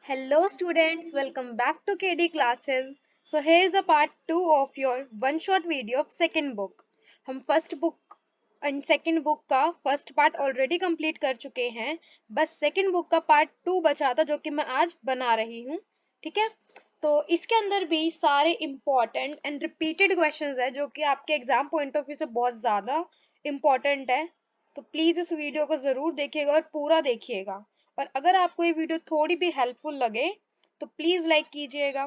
Hello students, welcome back to KD classes. So here is a part 2 of your one shot video of second book. हम first book and second book का first part already complete कर चुके हैं. बस second book का part 2 बचा था जो कि मैं आज बना रही हूँ. ठीक है, तो इसके अंदर भी सारे important and repeated questions है जो कि आपके exam point of view से बहुत ज़्यादा important है. तो प्लीज इस वीडियो को जरूर देखिएगा और पूरा देखिएगा. और अगर आपको ये वीडियो थोड़ी भी हेल्पफुल लगे तो प्लीज लाइक कीजिएगा.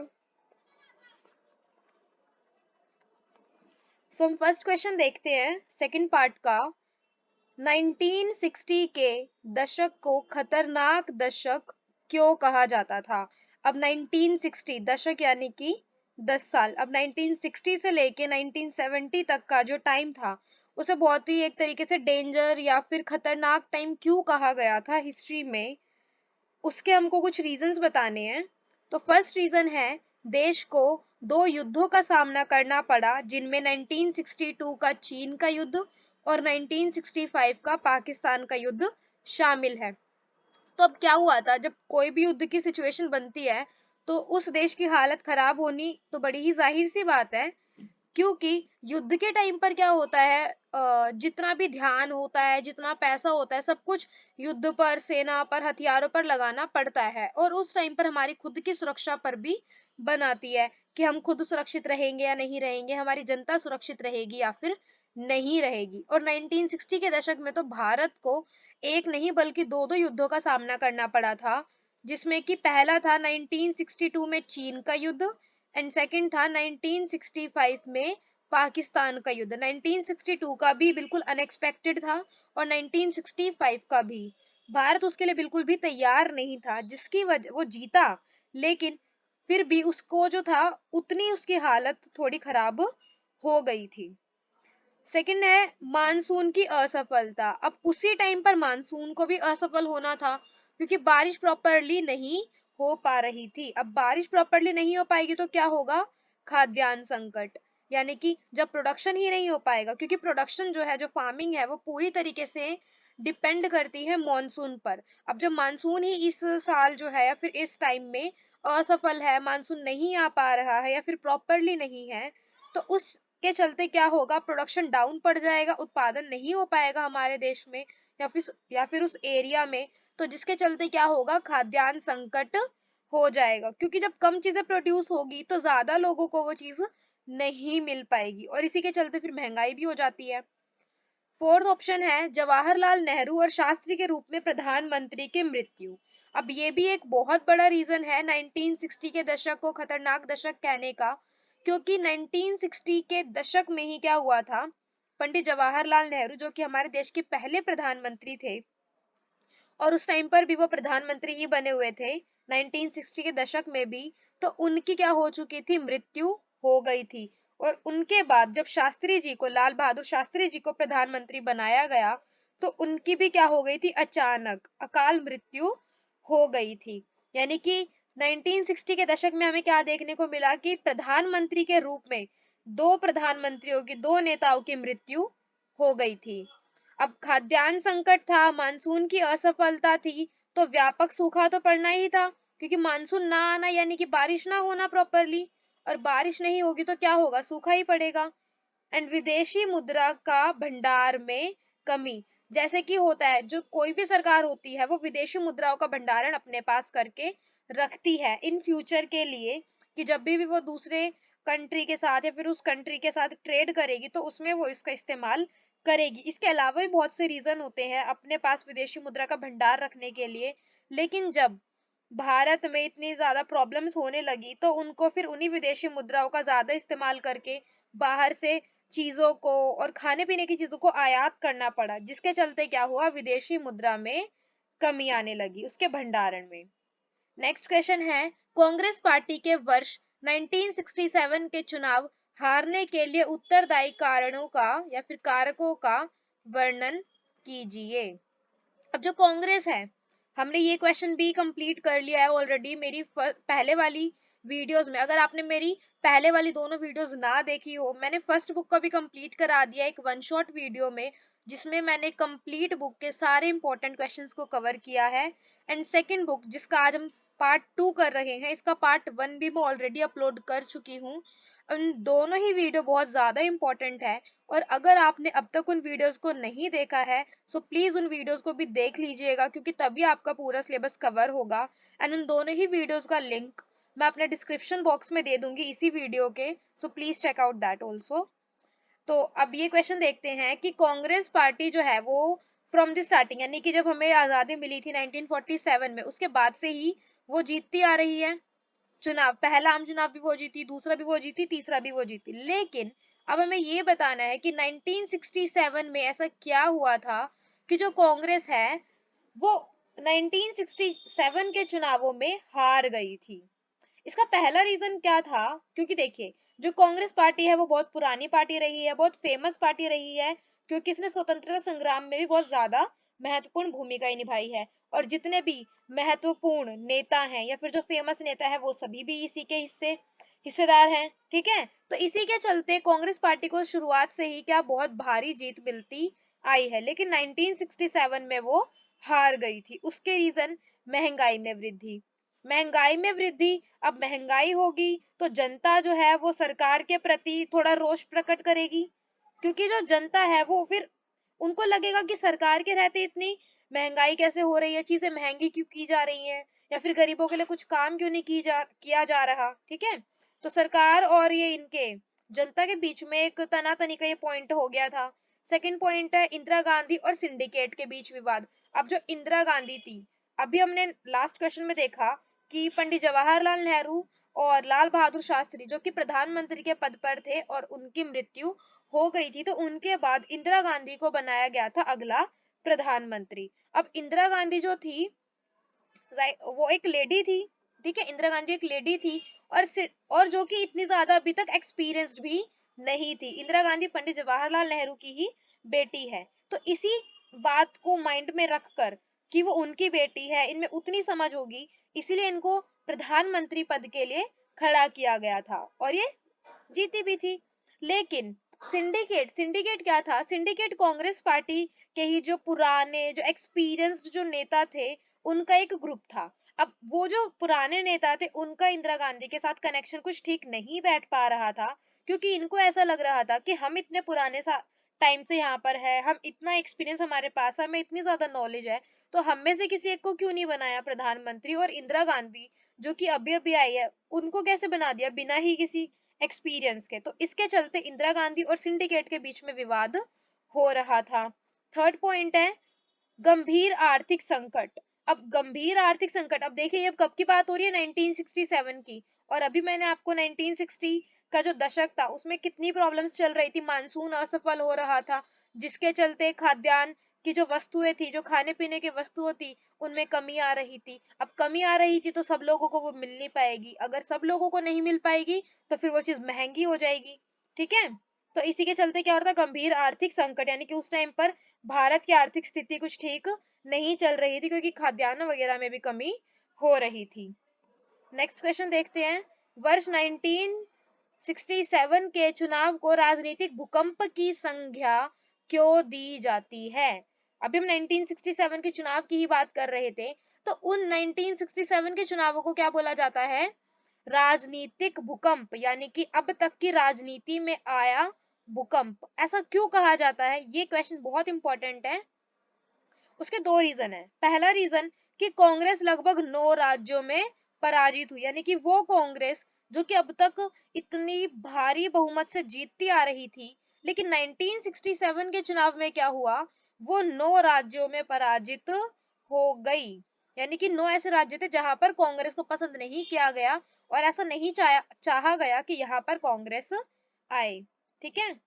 सो हम फर्स्ट क्वेश्चन देखते हैं सेकंड पार्ट का. 1960 के दशक को खतरनाक दशक क्यों कहा जाता था? अब 1960 दशक यानी कि 10 साल. अब 1960 से लेके 1970 तक का जो टाइम था उसे बहुत ही एक तरीके से डेंजर या फिर खतरनाक टाइम क्यों कहा गया था हिस्ट्री में, उसके हमको कुछ रीजंस बताने हैं. तो फर्स्ट रीजन है देश को दो युद्धों का सामना करना पड़ा जिनमें 1962 का चीन का युद्ध और 1965 का पाकिस्तान का युद्ध शामिल है. तो अब क्या हुआ था, जब कोई भी युद्ध की सिचुएशन बनती है तो उस देश की हालत खराब होनी तो बड़ी ही जाहिर सी बात है. क्योंकि युद्ध के टाइम पर क्या होता है, जितना भी ध्यान होता है, जितना पैसा होता है, सब कुछ युद्ध पर, सेना पर, हथियारों पर लगाना पड़ता है और उस टाइम पर हमारी खुद की सुरक्षा पर भी बनाती है कि हम खुद सुरक्षित रहेंगे या नहीं रहेंगे, हमारी जनता सुरक्षित रहेगी या फिर नहीं रहेगी. और 1960 के दशक में तो भारत को एक नहीं बल्कि दो दो युद्धों का सामना करना पड़ा था, जिसमें कि पहला था 1962 में चीन का युद्ध एंड सेकंड था 1965 में पाकिस्तान का युद्ध. 1962 का भी बिल्कुल अनएक्सपेक्टेड था और 1965 का भी. भारत उसके लिए बिल्कुल भी तैयार नहीं था जिसकी वजह वो जीता, लेकिन फिर भी उसको जो था उतनी उसकी हालत थोड़ी खराब हो गई थी. सेकंड है मानसून की असफलता. अब उसी टाइम पर मानसून को भी असफल होना था क्योंकि बारिश प्रॉपरली नहीं हो पा रही थी. अब बारिश प्रॉपरली नहीं हो पाएगी तो क्या होगा? खाद्यान्न संकट. यानी कि जब प्रोडक्शन ही नहीं हो पाएगा, क्योंकि प्रोडक्शन जो है, जो फार्मिंग है, वो पूरी तरीके से डिपेंड करती है मॉनसून पर. अब जब मानसून ही इस साल जो है या फिर इस टाइम में असफल है, मानसून नहीं आ पा रहा है या फिर प्रॉपरली नहीं है, तो उस के चलते क्या होगा? प्रोडक्शन डाउन पड़ जाएगा, उत्पादन नहीं हो पाएगा हमारे देश में या फिर उस एरिया में. तो जिसके चलते क्या होगा? खाद्यान्न संकट हो जाएगा, क्योंकि जब कम चीजें प्रोड्यूस होगी तो ज्यादा लोगों को वो चीज नहीं मिल पाएगी और इसी के चलते फिर महंगाई भी हो जाती है. फोर्थ ऑप्शन है जवाहरलाल नेहरू और शास्त्री के रूप में प्रधानमंत्री की मृत्यु. अब ये भी एक बहुत बड़ा रीजन है 1960 के दशक को खतरनाक दशक कहने का, क्योंकि 1960 के दशक में ही क्या हुआ था, पंडित जवाहरलाल नेहरू जो कि हमारे देश के पहले प्रधानमंत्री थे और उस टाइम पर भी वो प्रधानमंत्री ही बने हुए थे 1960 के दशक में भी, तो उनकी क्या हो चुकी थी? मृत्यु हो गई थी. और उनके बाद जब शास्त्री जी को, लाल बहादुर शास्त्री जी को प्रधानमंत्री बनाया गया तो उनकी भी क्या हो गई थी? अचानक अकाल मृत्यु हो गई थी. यानी कि 1960 के दशक में हमें क्या देखने को मिला कि प्रधानमंत्री के रूप में दो प्रधानमंत्रियों की, दो नेताओं की मृत्यु हो गई थी. अब खाद्यान्न संकट था, मानसून की असफलता थी, तो व्यापक सूखा तो पड़ना ही था, क्योंकि मानसून ना आना यानी कि बारिश ना होना प्रॉपरली, और बारिश नहीं होगी तो क्या होगा? सूखा ही पड़ेगा. एंड विदेशी मुद्रा का भंडार में कमी. जैसे कि होता है, जो कोई भी सरकार होती है वो विदेशी मुद्राओं का भंडारण अपने पास करके रखती है इन फ्यूचर के लिए, कि जब भी वो दूसरे कंट्री के साथ या फिर उस कंट्री के साथ ट्रेड करेगी तो उसमें वो इसका इस्तेमाल करेगी. इसके अलावा भी बहुत से रीजन होते हैं अपने पास विदेशी मुद्रा का भंडार रखने के लिए. लेकिन जब भारत में इतनी ज्यादा प्रॉब्लम्स होने लगी तो उनको फिर उन्हीं विदेशी मुद्राओं का ज्यादा इस्तेमाल करके बाहर से चीजों को और खाने पीने की चीजों को आयात करना पड़ा, जिसके चलते क्या हुआ? विदेशी मुद्रा में कमी आने लगी, उसके भंडारण में. नेक्स्ट क्वेश्चन है कांग्रेस पार्टी के वर्ष 1967 के चुनाव हारने के लिए उत्तरदायी कारणों का या फिर कारकों का वर्णन कीजिए. अब जो कांग्रेस है, हमने ये क्वेश्चन भी कंप्लीट कर लिया है ऑलरेडी मेरी पहले वाली वीडियोस में. अगर आपने मेरी पहले वाली दोनों वीडियोस ना देखी हो, मैंने फर्स्ट बुक का भी कंप्लीट करा दिया एक वन शॉट वीडियो में. जिसमें मैंने कंप्लीट बुक के सारे इंपॉर्टेंट क्वेश्चंस को कवर किया है। एंड सेकंड बुक जिसका आज हम पार्ट 2 कर रहे हैं, इसका पार्ट 1 भी मैं ऑलरेडी अपलोड कर चुकी हूँ। उन दोनों ही वीडियो बहुत ज्यादा इंपॉर्टेंट है, और अगर आपने अब तक उन वीडियोस को नहीं देखा है सो प्लीज उन वीडियोस को भी देख लीजिएगा, क्योंकि तभी आपका पूरा सिलेबस कवर होगा। एंड उन दोनों ही वीडियोस का लिंक मैं अपने डिस्क्रिप्शन बॉक्स में दे दूंगी इसी वीडियो के, so please check out that also. तो अब ये क्वेश्चन देखते हैं कि कांग्रेस पार्टी जो है वो फ्रॉम द स्टार्टिंग, यानी कि जब हमें आजादी मिली थी 1947 में, उसके बाद से ही वो जीतती आ रही है चुनाव। पहला आम चुनाव भी वो जीती, दूसरा भी वो जीती, तीसरा भी वो जीती। लेकिन अब हमें ये बताना है कि 1967 में ऐसा क्या हुआ था कि जो कांग्रेस है वो 1967 के चुनावों में हार गई थी। इसका पहला रीजन क्या था? क्योंकि देखिए, जो कांग्रेस पार्टी है वो बहुत पुरानी पार्टी रही है, बहुत फेमस पार्टी रही है, क्योंकि इसने स्वतंत्रता संग्राम में भी बहुत ज्यादा महत्वपूर्ण भूमिका निभाई है। और जितने भी महत्वपूर्ण नेता हैं या फिर जो फेमस नेता है वो सभी भी इसी के हिस्सेदार हैं। ठीक है, तो इसी के चलते कांग्रेस पार्टी को शुरुआत से ही क्या बहुत भारी जीत मिलती आई है। लेकिन 1967 में वो हार गई थी। उसके रीजन महंगाई में वृद्धि। महंगाई में वृद्धि, अब महंगाई होगी तो जनता जो है वो सरकार के प्रति थोड़ा रोष प्रकट करेगी, क्योंकि जो जनता है वो फिर उनको लगेगा कि सरकार के रहते इतनी महंगाई कैसे हो रही है, चीजें महंगी क्यों की जा रही हैं, या फिर गरीबों के लिए कुछ काम क्यों नहीं किया जा रहा। ठीक है, तो सरकार और ये इनके जनता के बीच में एक तनातनी का ये पॉइंट हो गया था। सेकंड पॉइंट है इंदिरा गांधी और सिंडिकेट के बीच विवाद। अब जो इंदिरा गांधी थी, अभी हमने लास्ट क्वेश्चन में देखा कि पंडित जवाहरलाल नेहरू और लाल बहादुर शास्त्री जो कि प्रधानमंत्री के पद पर थे और उनकी मृत्यु हो गई थी, तो उनके बाद इंदिरा गांधी को बनाया गया था अगला प्रधानमंत्री। अब इंदिरा गांधी जो थी वो एक लेडी थी। ठीक है, इंदिरा गांधी एक लेडी थी, और जो कि इतनी ज्यादा अभी तक एक्सपीरियंस्ड भी नहीं थी। इंदिरा गांधी पंडित जवाहरलाल नेहरू की ही बेटी है। तो इसी बात को माइंड में रखकर कि वो उनकी बेटी है, इनमें उतनी समझ होगी, इसीलिए इनको प्रधानमंत्री पद के लिए खड़ा किया गया था, और ये जीती भी थी। लेकिन सिंडिकेट सिंडिकेट क्या था? सिंडिकेट कांग्रेस पार्टी के ही जो पुराने जो एक्सपीरियंस्ड जो नेता थे उनका एक ग्रुप था। अब वो जो पुराने नेता थे उनका इंदिरा गांधी के साथ कनेक्शन कुछ ठीक नहीं बैठ पा रहा था, क्योंकि इनको ऐसा लग रहा था कि हम इतने पुराने टाइम से यहाँ पर है, हम इतना एक्सपीरियंस हमारे पास, हमें इतनी ज्यादा नॉलेज है, तो हम में से किसी एक को क्यों नहीं बनाया प्रधानमंत्री, और इंदिरा गांधी जो कि अभी अभी आई है उनको कैसे बना दिया बिना ही किसी एक्सपीरियंस के। तो इसके चलते इंदिरा गांधी और सिंडिकेट के बीच में विवाद हो रहा था। थर्ड पॉइंट है गंभीर आर्थिक संकट। अब गंभीर आर्थिक संकट, अब देखिए अब कब की बात हो रही है? 1967 की। और अभी मैंने आपको 1960 का जो दशक था उसमें कितनी प्रॉब्लम्स चल रही थी, मानसून असफल हो रहा था, जिसके चलते खाद्यान्न की जो वस्तुएं थी, जो खाने पीने की वस्तुएं थी, उनमें कमी आ रही थी। अब कमी आ रही थी तो सब लोगों को वो मिल नहीं पाएगी, अगर सब लोगों को नहीं मिल पाएगी तो फिर वो चीज महंगी हो जाएगी। ठीक है, तो इसी के चलते क्या हो रहा था? गंभीर आर्थिक संकट, यानी कि उस टाइम पर भारत की आर्थिक स्थिति कुछ ठीक नहीं चल रही थी, क्योंकि खाद्यान्न वगैरह में भी कमी हो रही थी। नेक्स्ट क्वेश्चन देखते हैं। वर्ष 1967 के चुनाव को राजनीतिक भूकंप की संज्ञा क्यों दी जाती है? अभी हम 1967 के चुनाव की ही बात कर रहे थे, तो उन 1967 के चुनावों को क्या बोला जाता है? राजनीतिक भूकंप, यानी कि अब तक की राजनीति में आया भूकंप। ऐसा क्यों कहा जाता है? ये क्वेश्चन बहुत इंपॉर्टेंट है। उसके दो रीजन है। पहला रीजन कि कांग्रेस लगभग 9 राज्यों में पराजित हुई, यानी कि वो कांग्रेस जो कि अब तक इतनी भारी बहुमत से जीतती आ रही थी, लेकिन 1967 के चुनाव में क्या हुआ? वो 9 राज्यों में पराजित हो गई। यानी कि 9 ऐसे राज्य थे जहां पर कांग्रेस को पसंद नहीं किया गया, और ऐसा नहीं चाहा गया कि यहाँ पर कांग्रेस आए। ठीक है,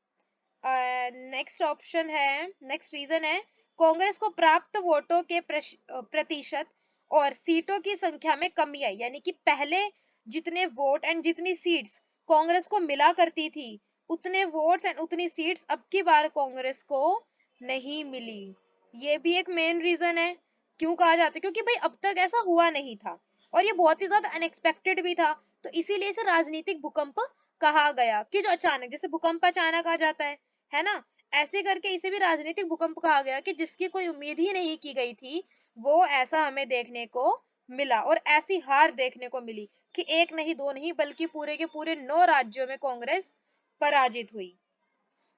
नेक्स्ट ऑप्शन है, नेक्स्ट रीजन है कांग्रेस को प्राप्त वोटों के प्रतिशत और सीटों की संख्या में कमी आई। यानी कि पहले जितने वोट एंड जितनी सीट्स कांग्रेस को मिला करती थी, उतने वोट्स एंड उतनी सीट्स अब की बार कांग्रेस को नहीं मिली। ये भी एक मेन रीजन है। क्यों कहा जाता है? क्योंकि भाई अब तक ऐसा हुआ नहीं था, और ये बहुत ही ज्यादा अनएक्सपेक्टेड भी था, तो इसीलिए इसे राजनीतिक भूकंप कहा गया। कि जो अचानक, जैसे भूकंप अचानक आ जाता है ना, ऐसे करके इसे भी राजनीतिक भूकंप कहा गया कि जिसकी कोई उम्मीद ही नहीं की गई थी, वो ऐसा हमें देखने को मिला। और ऐसी हार देखने को मिली कि एक नहीं दो नहीं बल्कि पूरे के पूरे 9 राज्यों में कांग्रेस पराजित हुई।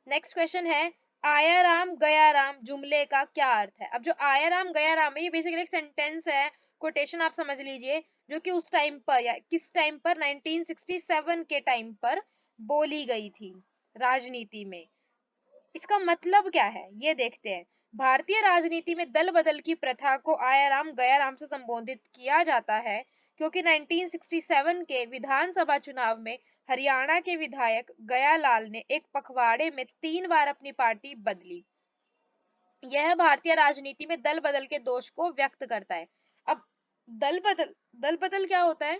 नेक्स्ट क्वेश्चन है, आया राम गया राम जुमले का क्या अर्थ है? अब जो आया राम गया राम है, ये बेसिकली एक सेंटेंस है, कोटेशन आप समझ लीजिए, जो कि उस टाइम पर या किस टाइम पर 1967 के टाइम पर बोली गई थी राजनीति में। इसका मतलब क्या है ये देखते हैं। भारतीय राजनीति में दल बदल की प्रथा को आया राम गया राम से संबोधित किया जाता है क्योंकि 1967 के विधानसभा चुनाव में हरियाणा के विधायक गयालाल ने एक पखवाड़े में 3 बार अपनी पार्टी बदली। यह भारतीय राजनीति में दल बदल के दोष को व्यक्त करता है। अब दल बदल क्या होता है?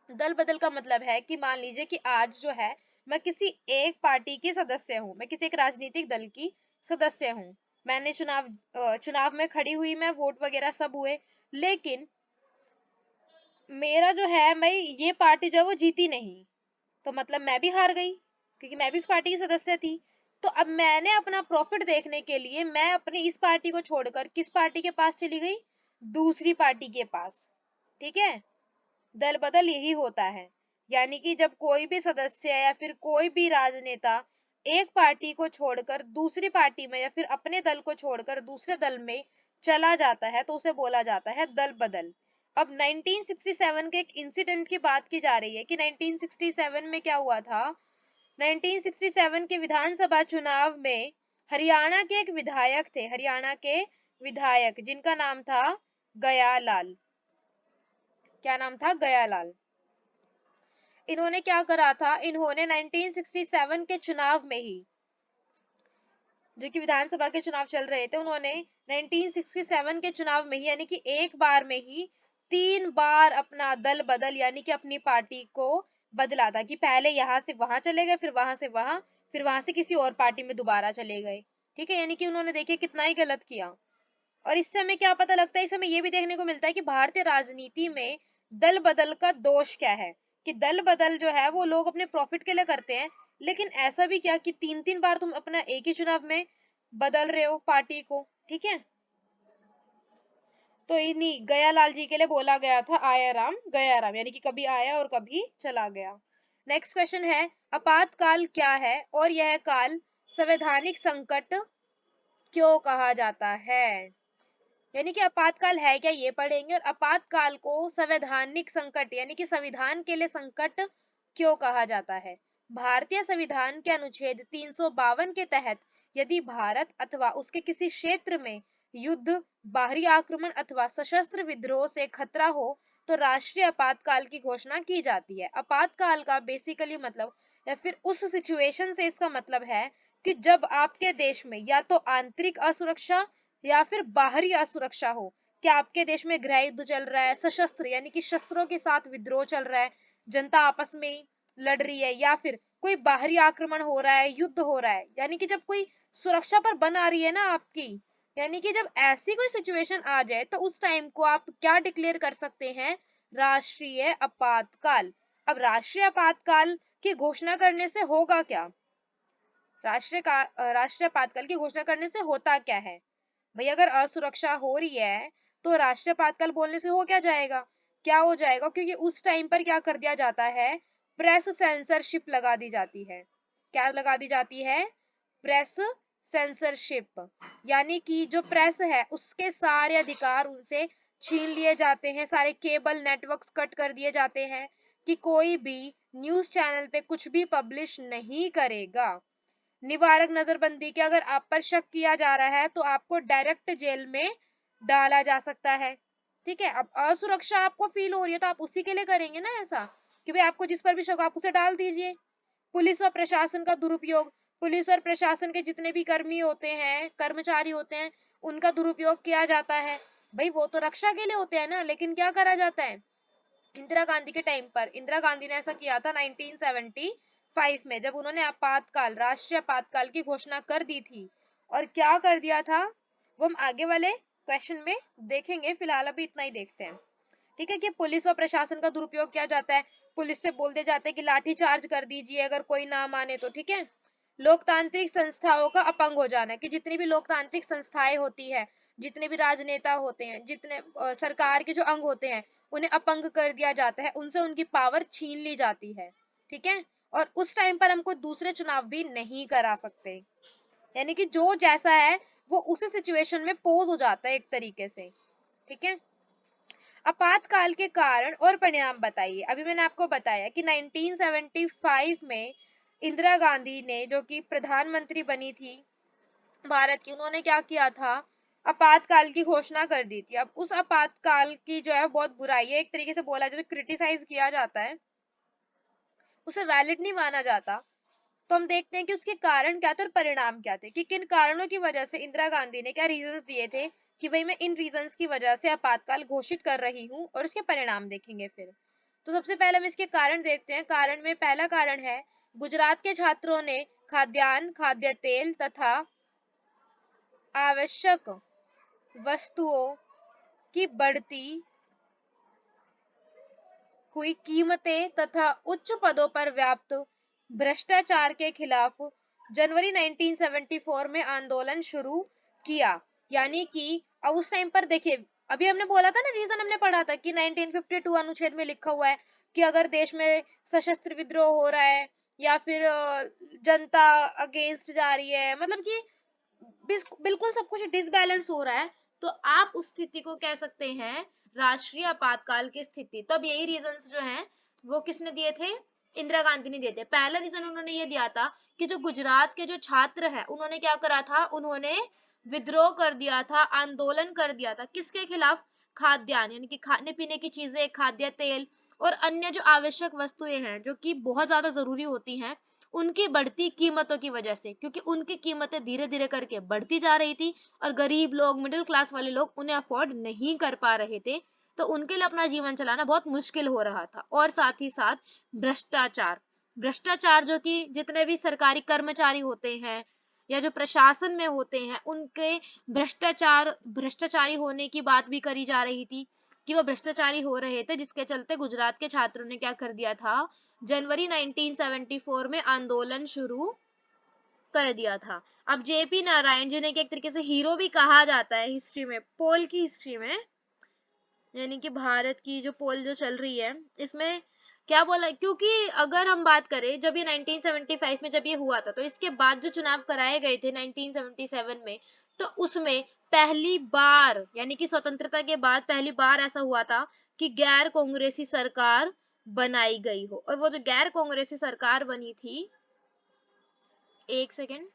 दल बदल का मतलब है कि मान लीजिए कि आज जो है मैं किसी एक पार्टी की सदस्य हूँ, मैं किसी एक राजनीतिक दल की सदस्य हूँ, मैंने चुनाव में खड़ी हुई, मैं वोट वगैरह सब हुए, लेकिन मेरा जो है, मैं ये पार्टी जो है वो जीती नहीं, तो मतलब मैं भी हार गई क्योंकि मैं भी उस पार्टी की सदस्य थी। तो अब मैंने अपना प्रॉफिट देखने के लिए मैं अपनी इस पार्टी को छोड़कर किस पार्टी के पास चली गई? दूसरी पार्टी के पास। ठीक है, दल बदल यही होता है। यानी कि जब कोई भी सदस्य या फिर कोई भी राजनेता एक पार्टी को छोड़कर दूसरी पार्टी में या फिर अपने दल को छोड़कर दूसरे दल में चला जाता है तो उसे बोला जाता है दल बदल। अब 1967 के एक इंसिडेंट की बात की जा रही है कि 1967 में क्या हुआ था। 1967 के विधानसभा चुनाव में हरियाणा के एक विधायक थे, हरियाणा के विधायक जिनका नाम था गयालाल। क्या नाम था? गयालाल। इन्होंने क्या करा था, इन्होंने 1967 के चुनाव में ही, जो कि विधानसभा के चुनाव चल रहे थे, उन्होंने 1967 के चुनाव में ही यानी कि एक बार में ही 3 बार अपना दल बदल यानी कि अपनी पार्टी को बदला था कि पहले यहां से वहां चले गए, फिर वहां से वहां, फिर वहां से किसी और पार्टी में दोबारा चले गए। ठीक है, यानी कि उन्होंने देखिए कितना ही गलत किया। और इससे हमें क्या पता लगता है, इससे हमें ये भी देखने को मिलता है कि भारतीय राजनीति में दल बदल का दोष क्या है, कि दल बदल जो है वो लोग अपने प्रॉफिट के लिए करते हैं, लेकिन ऐसा भी क्या कि 3-3 बार तुम अपना एक ही चुनाव में बदल रहे हो पार्टी को। ठीक है, तो इन्हीं गयालाल जी के लिए बोला गया था आया राम गया राम, यानी कि कभी आया और कभी चला गया। नेक्स्ट क्वेश्चन है, आपातकाल क्या है और यह काल संवैधानिक संकट क्यों कहा जाता है? यानी कि आपातकाल है क्या, ये पढ़ेंगे। और आपातकाल को संवैधानिक संकट यानी कि संविधान के लिए संकट क्यों कहा जाता है? भारतीय संविधान के अनुच्छेद 352 के तहत यदि भारत अथवा उसके किसी क्षेत्र में युद्ध, बाहरी आक्रमण अथवा सशस्त्र विद्रोह से खतरा हो तो राष्ट्रीय आपातकाल की घोषणा की जाती है। आपातकाल का बेसिकली मतलब या फिर उस सिचुएशन से इसका मतलब है कि जब आपके देश में या तो आंतरिक असुरक्षा या फिर बाहरी असुरक्षा हो, कि आपके देश में गृह युद्ध चल रहा है, सशस्त्र यानी कि शस्त्रों के साथ विद्रोह चल रहा है, जनता आपस में लड़ रही है, या फिर कोई बाहरी आक्रमण हो रहा है, युद्ध हो रहा है, यानी कि जब कोई सुरक्षा पर बन आ रही है ना आपकी, यानी कि जब ऐसी कोई सिचुएशन आ जाए तो उस टाइम को आप क्या डिक्लेयर कर सकते हैं? राष्ट्रीय आपातकाल। अब राष्ट्रीय आपातकाल की घोषणा करने से होगा क्या? राष्ट्रीय आपातकाल की घोषणा करने से होता क्या है भाई? अगर असुरक्षा हो रही है तो राष्ट्रीय आपातकाल बोलने से हो क्या जाएगा? क्या हो जाएगा? क्योंकि उस टाइम पर क्या कर दिया जाता है, प्रेस सेंसरशिप लगा दी जाती है। क्या लगा दी जाती है? Press censorship. यानी कि जो प्रेस है उसके सारे अधिकार उनसे छीन लिए जाते हैं, सारे केबल नेटवर्क्स कट कर दिए जाते हैं कि कोई भी न्यूज चैनल पे कुछ भी पब्लिश नहीं करेगा। निवारक नजरबंदी के अगर आप पर शक किया जा रहा है तो आपको डायरेक्ट जेल में डाला जा सकता है। ठीक है, अब असुरक्षा आपको फील हो रही है तो आप उसी के लिए करेंगे ना ऐसा, कि भाई आपको जिस पर भी शक आप उसे डाल दीजिए। पुलिस और प्रशासन का दुरुपयोग, पुलिस और प्रशासन के जितने भी कर्मी होते हैं, कर्मचारी होते हैं, उनका दुरुपयोग किया जाता है। भाई वो तो रक्षा के लिए होते हैं ना, लेकिन क्या करा जाता है? इंदिरा गांधी के टाइम पर, इंदिरा गांधी ने ऐसा किया था 1975 में, जब उन्होंने आपातकाल, राष्ट्रीय आपातकाल की घोषणा कर दी थी। और क्या कर दिया था वो हम आगे वाले क्वेश्चन में देखेंगे, फिलहाल अभी इतना ही देखते हैं। ठीक है, कि पुलिस और प्रशासन का दुरुपयोग किया जाता है, पुलिस से बोल दिया जाता है कि लाठी चार्ज कर दीजिए अगर कोई ना माने तो। ठीक है, लोकतांत्रिक संस्थाओं का अपंग हो जाना, कि जितनी भी लोकतांत्रिक संस्थाएं होती है, जितने भी राजनेता होते हैं, जितने सरकार के जो अंग होते हैं, उन्हें अपंग कर दिया जाता है, उनसे उनकी पावर छीन ली जाती है। ठीक है, और उस टाइम पर हम कोई दूसरे चुनाव भी नहीं करा सकते, यानी कि जो जैसा है वो उसी सिचुएशन में पोज हो जाता है एक तरीके से। ठीक है, आपातकाल के कारण और परिणाम बताइए। अभी मैंने आपको बताया कि 1975 में इंदिरा गांधी ने, जो कि प्रधानमंत्री बनी थी भारत की, उन्होंने क्या किया था, आपातकाल की घोषणा कर दी थी। अब उस आपातकाल की जो है बहुत बुराई है, एक तरीके से बोला जाए तो क्रिटिसाइज किया जाता है, उसे वैलिड नहीं माना जाता। तो हम देखते हैं कि उसके कारण क्या थे और परिणाम क्या थे, कि किन कारणों की वजह से इंदिरा गांधी ने क्या रीजंस दिए थे कि भाई मैं इन रीजंस की वजह से आपातकाल घोषित कर रही हूँ, और उसके परिणाम देखेंगे फिर। तो सबसे पहले हम इसके कारण देखते हैं। कारण में पहला कारण है, गुजरात के छात्रों ने खाद्यान्न, खाद्य तेल तथा आवश्यक वस्तुओं की बढ़ती हुई कीमतें तथा उच्च पदों पर व्याप्त भ्रष्टाचार के खिलाफ जनवरी 1974 में आंदोलन शुरू किया। यानी कि अब उस टाइम पर देखिए, अभी हमने बोला था ना, रीजन हमने पढ़ा था कि 1952 अनुच्छेद में लिखा हुआ है कि अगर देश में सशस्त्र विद्रोह हो रहा है या फिर जनता अगेंस्ट जा रही है, मतलब कि बिल्कुल सब कुछ डिसबैलेंस हो रहा है, तो आप उस स्थिति को कह सकते हैं राष्ट्रीय आपातकाल की स्थिति। तब यही रीजंस जो हैं वो किसने दिए थे, इंदिरा गांधी ने दिए थे। पहला रीजन उन्होंने ये दिया था कि जो गुजरात के जो छात्र हैं उन्होंने क्या करा था, उन्होंने विद्रोह कर दिया था, आंदोलन कर दिया था, किसके खिलाफ, खाद्यान्न यानी कि खाने पीने की चीजें, खाद्य तेल और अन्य जो आवश्यक वस्तुएं हैं जो कि बहुत ज्यादा जरूरी होती हैं, उनकी बढ़ती कीमतों की वजह से, क्योंकि उनकी कीमतें धीरे धीरे करके बढ़ती जा रही थी और गरीब लोग, मिडिल क्लास वाले लोग उन्हें अफोर्ड नहीं कर पा रहे थे, तो उनके लिए अपना जीवन चलाना बहुत मुश्किल हो रहा था। और साथ ही साथ भ्रष्टाचार, भ्रष्टाचार जो कि जितने भी सरकारी कर्मचारी होते हैं या जो प्रशासन में होते हैं, उनके भ्रष्टाचारी होने की बात भी करी जा रही थी कि वो भ्रष्टाचारी हो रहे थे, जिसके चलते गुजरात के छात्रों ने क्या कर दिया था, जनवरी 1974 में आंदोलन शुरू कर दिया था। अब जेपी नारायण जिन्हें एक तरीके से हीरो भी कहा जाता है हिस्ट्री में, पोल की हिस्ट्री में, यानी कि भारत की जो पोल जो चल रही है इसमें क्या बोला, क्योंकि अगर हम बात करें जब ये 1975 में जब ये हुआ था, तो इसके बाद जो चुनाव कराए गए थे 1977 में, तो उसमें पहली बार, यानी कि स्वतंत्रता के बाद पहली बार ऐसा हुआ था कि गैर कांग्रेसी सरकार बनाई गई हो। और वो जो गैर कांग्रेसी सरकार बनी थी, एक सेकेंड,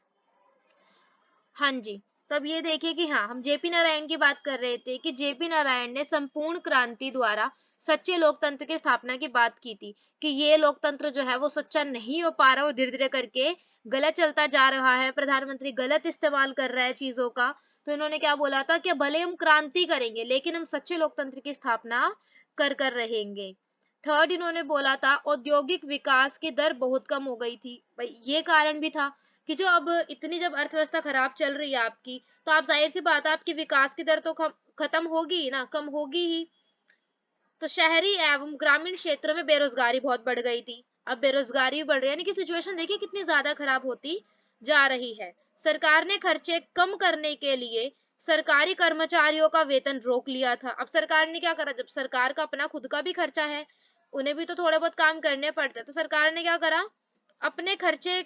हाँ जी, तब ये देखिए कि हाँ, हम जेपी नारायण की बात कर रहे थे कि जेपी नारायण ने संपूर्ण क्रांति द्वारा सच्चे लोकतंत्र की स्थापना की बात की थी, कि ये लोकतंत्र जो है वो सच्चा नहीं हो पा रहा, वो धीरे धीरे करके गलत चलता जा रहा है, प्रधानमंत्री गलत इस्तेमाल कर रहा है चीजों का। तो इन्होंने क्या बोला था कि भले हम क्रांति करेंगे लेकिन हम सच्चे लोकतंत्र की स्थापना कर रहेंगे। थर्ड इन्होंने बोला था औद्योगिक विकास की दर बहुत कम हो गई थी। भाई ये कारण भी था कि जो अब इतनी जब अर्थव्यवस्था खराब चल रही है आपकी, तो आप जाहिर सी बात है आपकी विकास की दर तो खत्म होगी ही ना, कम होगी ही। तो शहरी एवं ग्रामीण क्षेत्रों में बेरोजगारी बहुत बढ़ गई थी, अब बेरोजगारी बढ़ रही है, यानी कि सिचुएशन देखिए कितनी ज्यादा खराब होती जा रही है। सरकार ने खर्चे कम करने के लिए सरकारी कर्मचारियों का वेतन रोक लिया था। अब सरकार ने क्या करा, जब सरकार का अपना खुद का भी खर्चा है, उन्हें भी तो थोड़े बहुत काम करने पड़ते हैं, तो सरकार ने क्या करा, अपने खर्चे,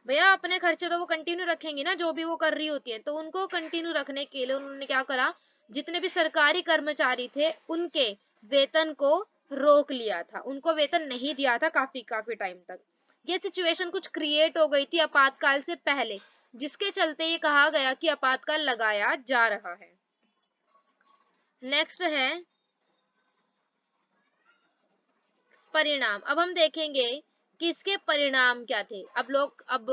भैया अपने खर्चे तो वो कंटिन्यू रखेंगी ना, जो भी वो कर रही होती है, तो उनको कंटिन्यू रखने के लिए उन्होंने क्या करा, जितने भी सरकारी कर्मचारी थे उनके वेतन को रोक लिया था, उनको वेतन नहीं दिया था काफी काफी टाइम तक। ये सिचुएशन कुछ क्रिएट हो गई थी आपातकाल से पहले, जिसके चलते ये कहा गया कि आपातकाल लगाया जा रहा है। नेक्स्ट है परिणाम। अब हम देखेंगे कि इसके परिणाम क्या थे। अब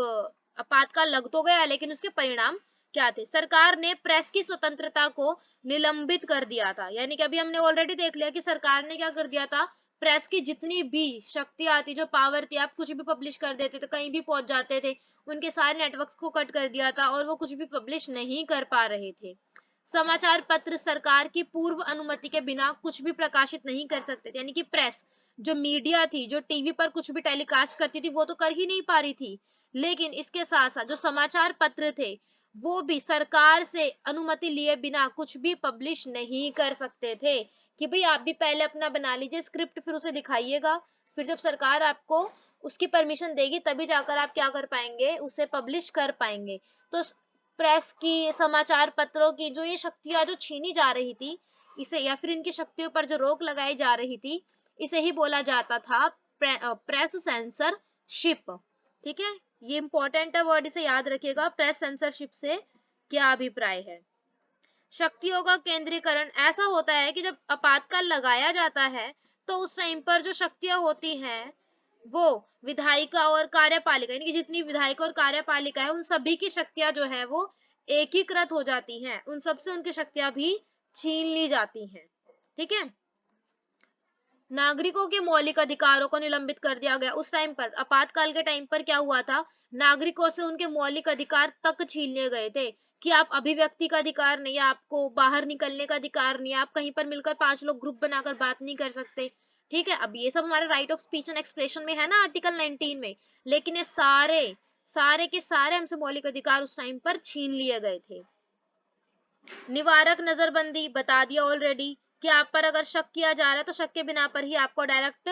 आपातकाल लग तो गया लेकिन उसके परिणाम क्या थे। सरकार ने प्रेस की स्वतंत्रता को निलंबित कर दिया था, यानी कि अभी हमने ऑलरेडी देख लिया कि सरकार ने क्या कर दिया था, प्रेस की जितनी भी शक्ति आती, जो पावर थी, आप कुछ भी पब्लिश कर देते थे, कहीं भी पहुंच जाते थे, उनके सारे नेटवर्क्स को कट कर दिया था और वो कुछ भी पब्लिश नहीं कर पा रहे थे। समाचार पत्र सरकार की पूर्व अनुमति के बिना कुछ भी प्रकाशित नहीं कर सकते थे, यानी कि प्रेस जो मीडिया थी, जो टीवी पर कुछ भी टेलीकास्ट करती थी, वो तो कर ही नहीं पा रही थी। लेकिन इसके साथ साथ जो समाचार पत्र थे वो भी सरकार से अनुमति लिए बिना कुछ भी पब्लिश नहीं कर सकते थे, कि भाई आप भी पहले अपना बना लीजिए स्क्रिप्ट, फिर उसे दिखाइएगा, फिर जब सरकार आपको उसकी परमिशन देगी तभी जाकर आप क्या कर पाएंगे, उसे पब्लिश कर पाएंगे। तो प्रेस की, समाचार पत्रों की जो ये शक्तियां जो छीनी जा रही थी, इसे या फिर इनकी शक्तियों पर जो रोक लगाई जा रही थी, इसे ही बोला जाता था प्रेस सेंसरशिप। ठीक है, ये इंपॉर्टेंट है वर्ड, इसे याद रखिएगा। प्रेस सेंसरशिप से क्या अभिप्राय है? शक्तियों का केंद्रीकरण ऐसा होता है कि जब आपातकाल लगाया जाता है तो उस टाइम पर जो शक्तियां होती हैं वो विधायिका और कार्यपालिका, यानी कि जितनी विधायिका और कार्यपालिका है उन सभी की शक्तियां जो है वो एकीकृत हो जाती हैं, उन सबसे उनकी शक्तियां भी छीन ली जाती हैं। ठीक है, नागरिकों के मौलिक अधिकारों को निलंबित कर दिया गया। उस टाइम पर, आपातकाल के टाइम पर क्या हुआ था, नागरिकों से उनके मौलिक अधिकार तक छीन लिए गए थे, कि आप अभिव्यक्ति का अधिकार नहीं है, आपको बाहर निकलने का अधिकार नहीं है, आप कहीं पर मिलकर 5 लोग ग्रुप बनाकर बात नहीं कर सकते। ठीक है, अब ये सब हमारे right of speech and expression में है ना, आर्टिकल 19 में, लेकिन ये सारे सारे के सारे हमसे मौलिक अधिकार उस टाइम पर छीन लिए गए थे। निवारक नजरबंदी बता दिया ऑलरेडी, कि आप पर अगर शक किया जा रहा है तो शक के बिना पर ही आपको डायरेक्ट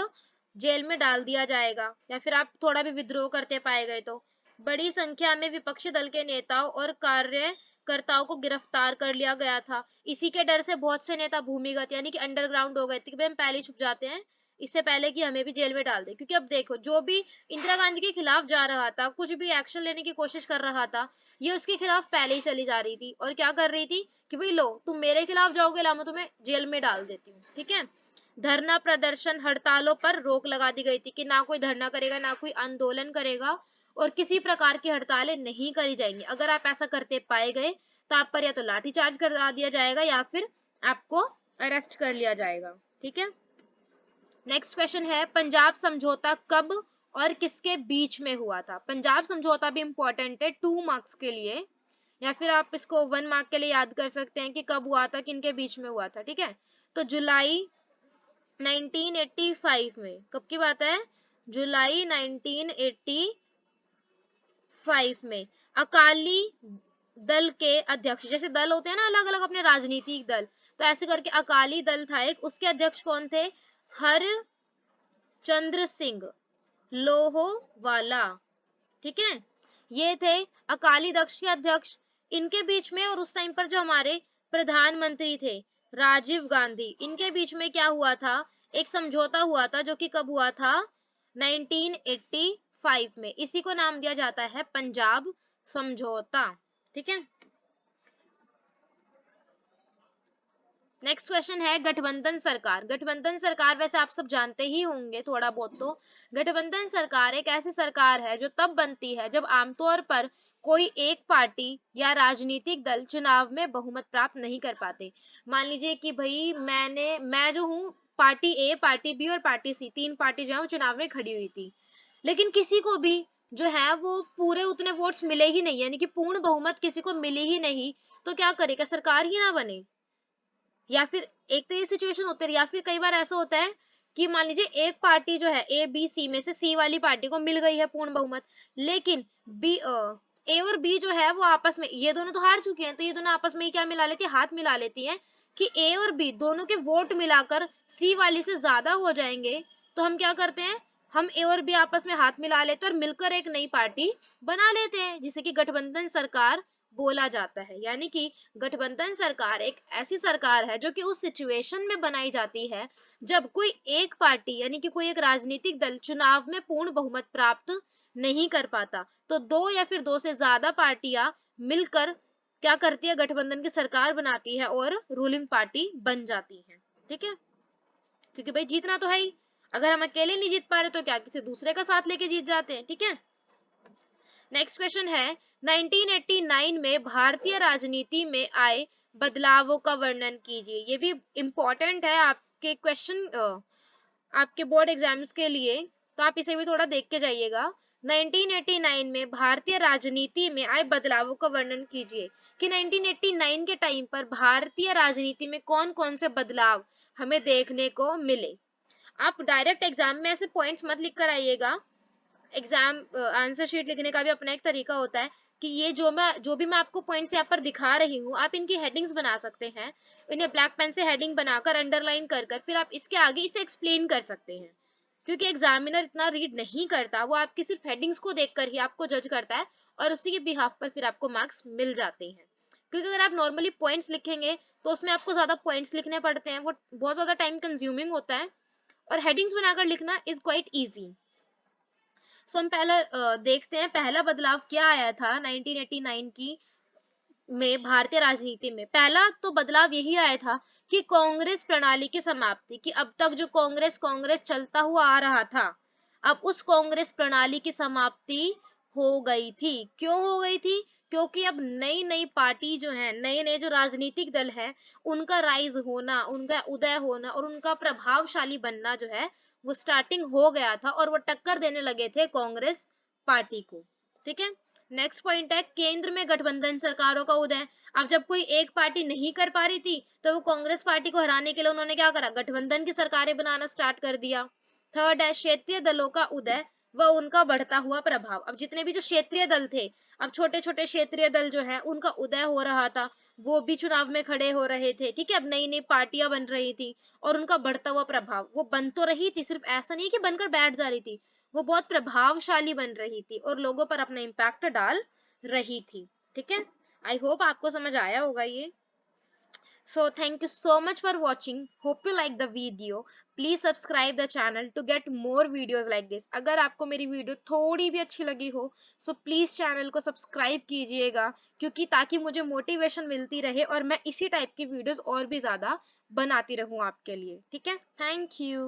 जेल में डाल दिया जाएगा, या फिर आप थोड़ा भी विद्रोह करते पाए गए तो। बड़ी संख्या में विपक्षी दल के नेताओं और कार्यकर्ताओं को गिरफ्तार कर लिया गया था। इसी के डर से बहुत से नेता भूमिगत यानी कि अंडरग्राउंड हो गए थे, कि भाई हम पहले छुप जाते हैं इससे पहले कि हमें भी जेल में डाल दे। क्योंकि अब देखो, जो भी इंदिरा गांधी के खिलाफ जा रहा था, कुछ भी एक्शन लेने की कोशिश कर रहा था, ये उसके खिलाफ पहले ही चली जा रही थी और क्या कर रही थी कि भाई लो तुम मेरे खिलाफ जाओगे, ला मैं तुम्हें जेल में डाल देती हूँ। ठीक है, धरना प्रदर्शन हड़तालों पर रोक लगा दी गई थी, कि ना कोई धरना करेगा, ना कोई आंदोलन करेगा, और किसी प्रकार की हड़तालें नहीं करी जाएंगी। अगर आप ऐसा करते पाए गए तो आप पर या तो लाठीचार्ज करा दिया जाएगा या फिर आपको अरेस्ट कर लिया जाएगा। ठीक है, नेक्स्ट क्वेश्चन है, पंजाब समझौता कब और किसके बीच में हुआ था? पंजाब समझौता भी इंपॉर्टेंट है 2 मार्क्स के लिए, या फिर आप इसको 1 मार्क के लिए याद कर सकते हैं कि कब हुआ था, किनके बीच में हुआ था। ठीक है, तो जुलाई 1985 में, कब की बात है, जुलाई 1985 में अकाली दल के अध्यक्ष, जैसे दल होते हैं ना अलग अलग अपने राजनीतिक दल, तो ऐसे करके अकाली दल था एक, उसके अध्यक्ष कौन थे, हरचंद्र सिंह लोहोवाला। ठीक है, ये थे अकाली दल के अध्यक्ष, इनके बीच में, और उस टाइम पर जो हमारे प्रधानमंत्री थे राजीव गांधी, इनके बीच में क्या हुआ था, एक समझौता हुआ था, जो कि कब हुआ था, 1985 में। इसी को नाम दिया जाता है पंजाब समझौता। ठीक है, नेक्स्ट क्वेश्चन है, गठबंधन सरकार। गठबंधन सरकार वैसे आप सब जानते ही होंगे थोड़ा बहुत तो। गठबंधन सरकार एक ऐसी सरकार है जो तब बनती है जब आमतौर पर कोई एक पार्टी या राजनीतिक दल चुनाव में बहुमत प्राप्त नहीं कर पाते। मान लीजिए कि भाई मैं जो हूँ, पार्टी ए, पार्टी बी और पार्टी सी, 3 पार्टी जो है वो चुनाव में खड़ी हुई थी, लेकिन किसी को भी जो है वो पूरे उतने वोट्स मिले ही नहीं, यानी कि पूर्ण बहुमत किसी को मिली ही नहीं, तो क्या करेगा, सरकार ही ना बने। या फिर एक तो ये सिचुएशन होती है, या फिर कई बार ऐसा होता है कि मान लीजिए एक पार्टी जो है ए बी सी में से सी वाली पार्टी को मिल गई है पूर्ण बहुमत, लेकिन बी ए और बी जो है वो आपस में, ये दोनों तो हार चुके हैं, तो ये दोनों आपस में ही क्या मिला लेती है, हाथ मिला लेती हैं, कि ए और बी दोनों के वोट मिलाकर सी वाली से ज्यादा हो जाएंगे, तो हम क्या करते हैं, हम ए और बी आपस में हाथ मिला लेते हैं और मिलकर एक नई पार्टी बना लेते हैं, जिसे कि गठबंधन सरकार बोला जाता है। यानी कि गठबंधन सरकार एक ऐसी सरकार है जो कि उस सिचुएशन में बनाई जाती है जब कोई एक पार्टी यानी कि कोई एक राजनीतिक दल चुनाव में पूर्ण बहुमत प्राप्त नहीं कर पाता, तो 2 या फिर 2 से ज्यादा पार्टियां मिलकर क्या करती है, गठबंधन की सरकार बनाती है और रूलिंग पार्टी बन जाती है। ठीक है, क्योंकि भाई जीतना तो है ही, अगर हम अकेले नहीं जीत पा रहे तो क्या किसी दूसरे का साथ लेके जीत जाते हैं। ठीक है, नेक्स्ट क्वेश्चन है, 1989 में भारतीय राजनीति में आए बदलावों का वर्णन कीजिए। ये भी इंपॉर्टेंट है आपके क्वेश्चन, आपके बोर्ड एग्जाम्स के लिए, तो आप इसे भी थोड़ा देख के जाइएगा। 1989 में भारतीय राजनीति में आए बदलावों का वर्णन कीजिए, कि 1989 के टाइम पर भारतीय राजनीति में कौन कौन से बदलाव हमें देखने को मिले। आप डायरेक्ट एग्जाम में ऐसे पॉइंट्स मत लिख कर आइएगा, एग्जाम आंसर शीट लिखने का भी अपना एक तरीका होता है कि ये जो भी मैं आपको पॉइंट्स यहाँ पर दिखा रही हूँ, आप इनकी हेडिंग्स बना सकते हैं, इन्हें ब्लैक पेन से हेडिंग बनाकर अंडरलाइन कर कर फिर आप इसके आगे इसे एक्सप्लेन कर सकते हैं, क्योंकि एग्जामिनर इतना रीड नहीं करता, वो आपकी सिर्फ हेडिंग्स को देखकर ही आपको जज करता है और उसी के बिहाफ पर फिर आपको मार्क्स मिल जाते हैं। क्योंकि अगर आप नॉर्मली पॉइंट्स लिखेंगे तो उसमें आपको ज्यादा पॉइंट्स लिखने पड़ते हैं, वो बहुत ज्यादा टाइम कंज्यूमिंग होता है, और हेडिंग्स बनाकर लिखना इज क्वाइट इजी। सो हम पहले देखते हैं पहला बदलाव क्या आया था 1989 की में भारतीय राजनीति में। पहला तो बदलाव यही आया था कि कांग्रेस प्रणाली की समाप्ति, कि अब तक जो कांग्रेस कांग्रेस चलता हुआ आ रहा था, अब उस कांग्रेस प्रणाली की समाप्ति हो गई थी। क्यों हो गई थी? क्योंकि अब नई नई पार्टी जो है, नए नए जो राजनीतिक दल है, उनका राइज होना, उनका उदय होना और उनका प्रभावशाली बनना जो है वो स्टार्टिंग हो गया था, और वो टक्कर देने लगे थे कांग्रेस पार्टी को। ठीक है। नेक्स्ट पॉइंट है केंद्र में गठबंधन सरकारों का उदय। अब जब कोई एक पार्टी नहीं कर पा रही थी तो वो कांग्रेस पार्टी को हराने के लिए उन्होंने क्या करा, गठबंधन की सरकारें बनाना स्टार्ट कर दिया। थर्ड है क्षेत्रीय दलों का उदय व उनका बढ़ता हुआ प्रभाव। अब जितने भी जो क्षेत्रीय दल थे, अब छोटे छोटे क्षेत्रीय दल जो है उनका उदय हो रहा था, वो भी चुनाव में खड़े हो रहे थे। ठीक है। अब नई नई पार्टियां बन रही थी और उनका बढ़ता हुआ प्रभाव, वो बन तो रही थी, सिर्फ ऐसा नहीं कि बनकर बैठ जा रही थी, वो बहुत प्रभावशाली बन रही थी और लोगों पर अपना इम्पैक्ट डाल रही थी। ठीक है। आई होप आपको समझ आया होगा ये। So thank you so much for watching. Hope you like the video. Please subscribe the channel to get more videos like this. अगर आपको मेरी वीडियो थोड़ी भी अच्छी लगी हो so प्लीज चैनल को सब्सक्राइब कीजिएगा, क्योंकि ताकि मुझे मोटिवेशन मिलती रहे और मैं इसी टाइप की वीडियोस और भी ज्यादा बनाती रहूं आपके लिए। ठीक है। Thank you.